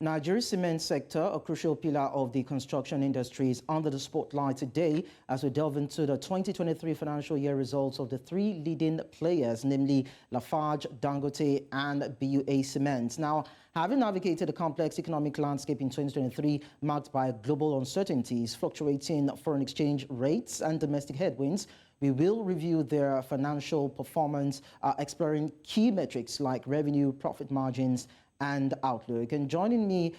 Nigeria's cement sector, a crucial pillar of the construction industry, is under the spotlight today as we delve into the 2023 financial year results of the three leading players, namely Lafarge, Dangote, and BUA Cement. Now, having navigated a complex economic landscape in 2023 marked by global uncertainties, fluctuating foreign exchange rates, and domestic headwinds, we will review their financial performance, exploring key metrics like revenue, profit margins, and outlook. And joining me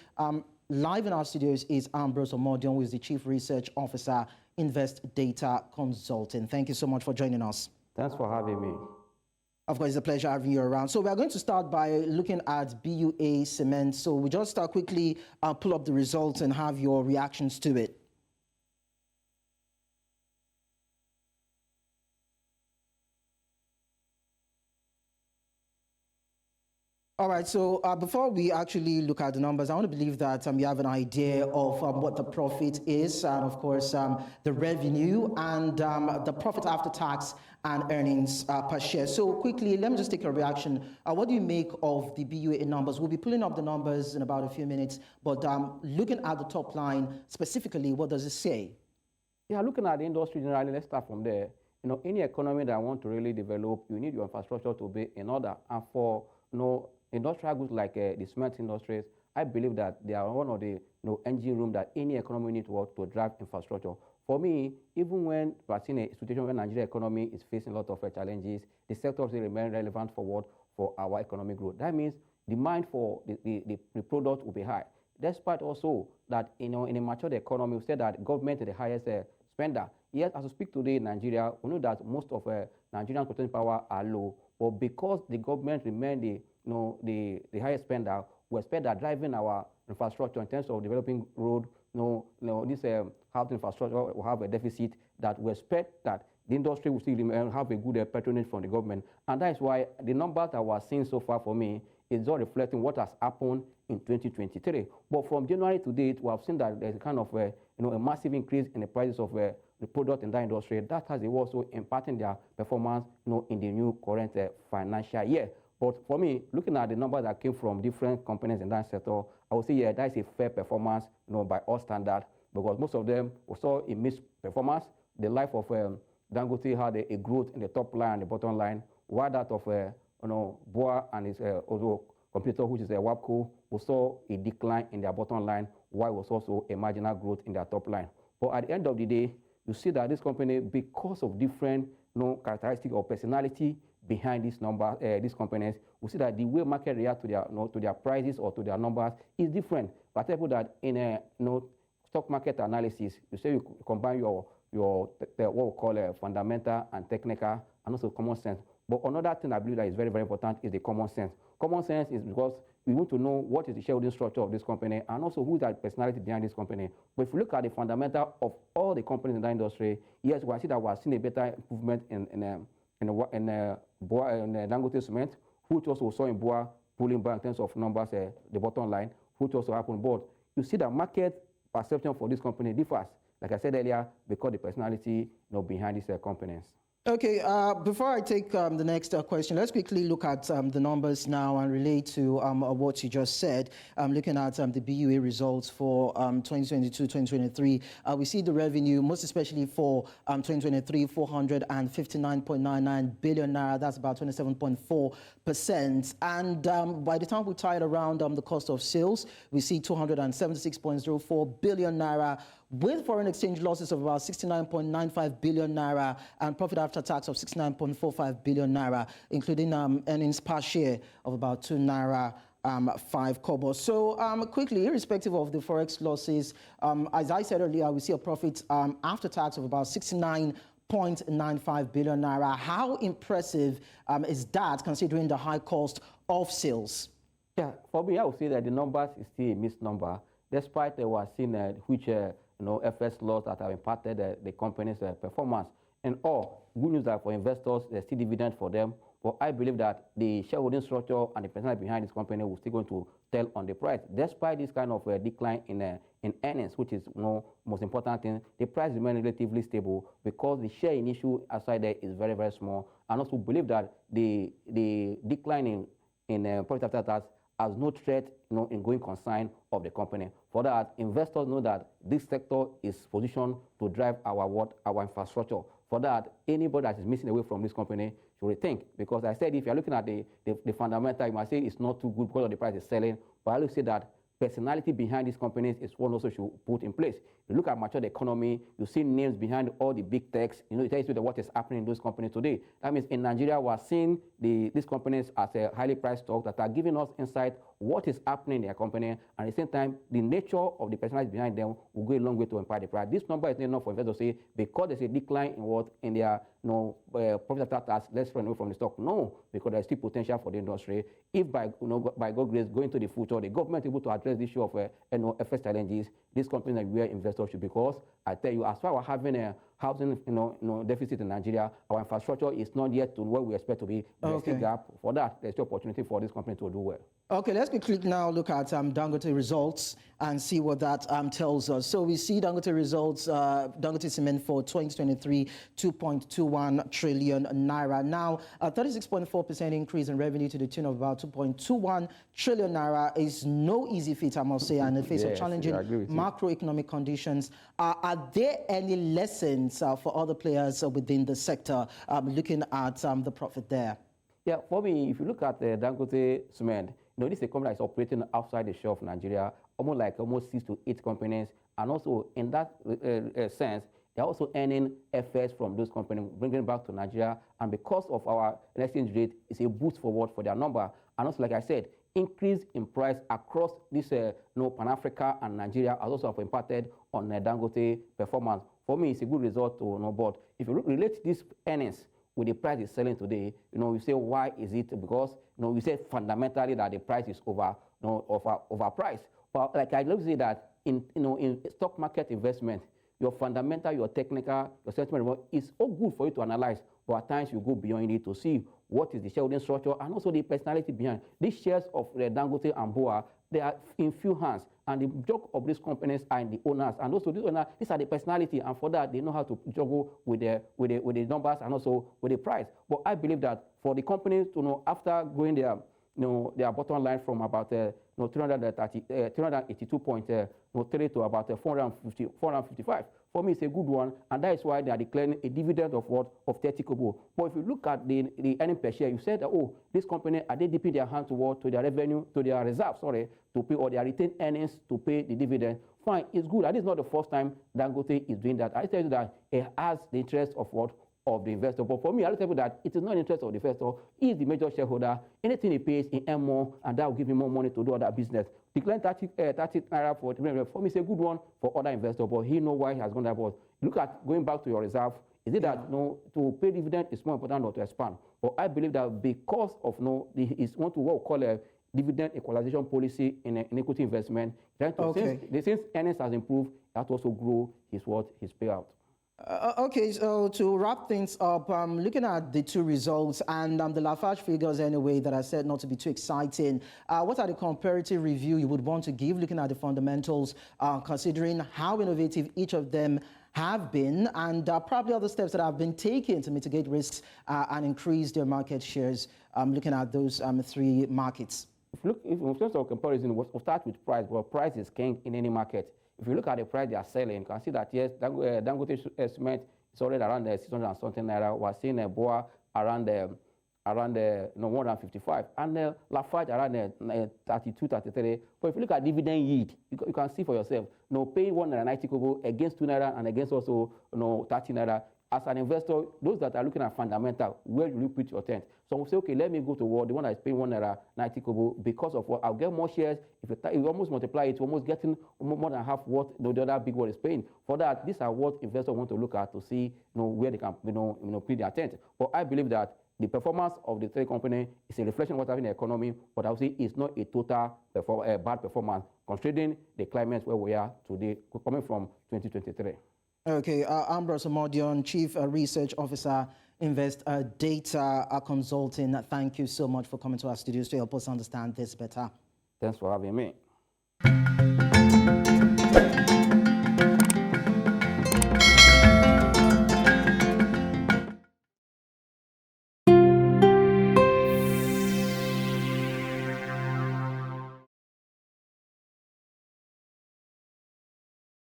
live in our studios is Ambrose Onabanjo, who is the Chief Research Officer, Invest Data Consulting. Thank you so much for joining us. Thanks for having me. Of course, it's a pleasure having you around. So we are going to start by looking at BUA Cement. So we just quickly pull up the results and have your reactions to it. All right, so before we actually look at the numbers, I want to believe that you have an idea of what the profit is, and of course the revenue and the profit after tax and earnings per share. So quickly, let me just take a reaction. What do you make of the BUA numbers? We'll be pulling up the numbers in about a few minutes, but looking at the top line specifically, what does it say? Yeah, looking at the industry generally, let's start from there. You know, any economy that want to really develop, you need your infrastructure to be in order, and for industrial goods like the cement industries, I believe that they are one of the engine room that any economy needs to work to drive infrastructure. For me, even when we are seeing a situation where Nigerian economy is facing a lot of challenges, the sector still remain relevant for our economic growth. That means demand for the product will be high. Despite also that in a matured economy, we said that government is the highest spender. Yet, as we speak today in Nigeria, we know that most of Nigerian purchasing power are low, but because the government remain the highest spender, we expect that driving our infrastructure in terms of developing road, this housing infrastructure will have a deficit, that we expect that the industry will still have a good patronage from the government. And that is why the numbers that we're seeing so far for me is not reflecting what has happened in 2023. But from January to date, we have seen that there's a kind of a massive increase in the prices of the product in that industry. That has also impacting their performance in the new current financial year. But for me, looking at the numbers that came from different companies in that sector, I would say, yeah, that is a fair performance, by all standards, because most of them saw a mixed performance. The life of Dangote had a growth in the top line and the bottom line, while that of BUA and his other competitor, which is WAPCO, we saw a decline in their bottom line, while it was also a marginal growth in their top line. But at the end of the day, you see that this company, because of different characteristics or personality behind these companies, we see that the way market react to their prices or to their numbers is different. For example, that in a stock market analysis, you say you combine what we call fundamental and technical, and also common sense. But another thing I believe that is very, very important is the common sense. Common sense is because we want to know what is the shareholding structure of this company and also who is the personality behind this company. But if you look at the fundamental of all the companies in the industry, yes, we see that we are seeing a better improvement in Dangote Cement, which also saw in BUA pulling back in terms of numbers, the bottom line, which also happened. But you see that market perception for this company differs, like I said earlier, because the personality behind these companies. Okay, before I take the next question, let's quickly look at the numbers now and relate to what you just said. Looking at the BUA results for 2022-2023, we see the revenue, most especially for 2023, 459.99 billion naira. That's about 27.4%. And by the time we tie it around the cost of sales, we see 276.04 billion naira, with foreign exchange losses of about 69.95 billion naira and profit after tax of 69.45 billion naira, including earnings per share of about 2 naira 5 kobo. So quickly, irrespective of the forex losses, as I said earlier, we see a profit after tax of about 69.95 billion naira. How impressive is that, considering the high cost of sales? Yeah, for me, I would say that the numbers is still a mixed number, despite we are seeing which FS laws that have impacted the company's performance. And all good news that for investors, there's still dividend for them. But I believe that the shareholding structure and the personality behind this company will still going to tell on the price. Despite this kind of decline in earnings, which is most important thing, the price remains relatively stable because the share in issue outside there is very, very small. And also believe that the decline in profit after tax as no threat, in going concern of the company. For that, investors know that this sector is positioned to drive our infrastructure. For that, anybody that is missing away from this company should rethink. Because I said, if you're looking at the fundamental, you might say it's not too good because of the price is selling. But I will say that personality behind these companies is one also should put in place. You look at matured economy, you see names behind all the big techs. It tells you what is happening in those companies today. That means in Nigeria, we are seeing these companies as a highly priced stock that are giving us insight what is happening in their company, and at the same time, the nature of the personality behind them will go a long way to impact the price. This number is not enough for investors to say because there's a decline in their profit after tax, let's run away from the stock. No, because there's still potential for the industry. If by God grace, going to the future, the government is able to address the issue of FS challenges, these companies are where investors should, because I tell you, as far as we're having a housing deficit in Nigeria, our infrastructure is not yet to where we expect to be. There's still a gap. For that, there's still opportunity for this company to do well. Okay, let's quickly now look at Dangote results and see what that tells us. So we see Dangote results, Dangote Cement for 2023, 2.21 trillion naira. Now, a 36.4% increase in revenue to the tune of about 2.21 trillion naira is no easy feat, I must say, and in the face of challenging macroeconomic conditions. Are there any lessons for other players within the sector looking at the profit there? Yeah, for me, if you look at Dangote Cement, this is a company that is operating outside the shore of Nigeria, almost 6 to 8 companies. And also, in that sense, they're also earning FS from those companies, bringing it back to Nigeria. And because of our exchange rate, it's a boost forward for their number. And also, like I said, increase in price across this Pan-Africa and Nigeria has also impacted on Dangote performance. For me, it's a good result to know. But if you relate these earnings with the price is selling today, you say, why is it? Because, we say fundamentally that the price is overpriced. But like I love to say that in stock market investment, your fundamental, your technical, your sentiment is all good for you to analyze. But at times you go beyond it to see what is the shareholding structure and also the personality behind. These shares of Dangote and BUA, they are in few hands. And the job of these companies are in the owners. And also these owners, these are the personality. And for that, they know how to juggle with the numbers and also with the price. But I believe that for the companies to after going their bottom line from about 382.3 to about 455. For me, it's a good one, and that is why they are declaring a dividend of 30 kobo. But if you look at the earning per share, you said that, this company, are they dipping their hand toward to their revenue, to their reserves, to pay, or their retained earnings to pay the dividend? Fine, it's good. And it's not the first time Dangote is doing that. I tell you that it has the interest of the investor. But for me, I'll tell you that it is not in the interest of the investor. He is the major shareholder. Anything he pays, he earns more, and that will give him more money to do other business. Declaring 30 naira for me, it's a good one for other investors, but he knows why he has gone that. But look at going back to your reserve. Is it that to pay dividend is more important than to expand? But I believe that because of he wants to what we call a dividend equalization policy in equity investment, since earnings has improved, that also grow his payout. Okay, so to wrap things up, looking at the two results and the Lafarge figures anyway that I said not to be too exciting, what are the comparative review you would want to give looking at the fundamentals, considering how innovative each of them have been and probably other steps that have been taken to mitigate risks and increase their market shares, looking at those three markets? If in terms of comparison, we'll start with price, but price is king in any market. If you look at the price they are selling, you can see that, yes, Dangote Cement is already around 600 and something naira. We're seeing a BUA around 155, and Lafarge around 32, 33. But if you look at dividend yield, you can see for yourself, paying 190 kobo against 2 naira and against also 30 naira. As an investor, those that are looking at fundamental, where will you put your tent? So we'll say, okay, let me go to the one that is paying 1 naira 90 kobo because of what I'll get more shares. If you almost multiply it, almost getting more than half what the other big one is paying. For that, these are what investors want to look at to see where they can put their tent. But I believe that the performance of the three companies is a reflection of what's happening in the economy, but I would say it's not a total bad performance, considering the climate where we are today, coming from 2023. Okay, Ambrose Omodion, Chief Research Officer, Invest Data Consulting. Thank you so much for coming to our studios to help us understand this better. Thanks for having me.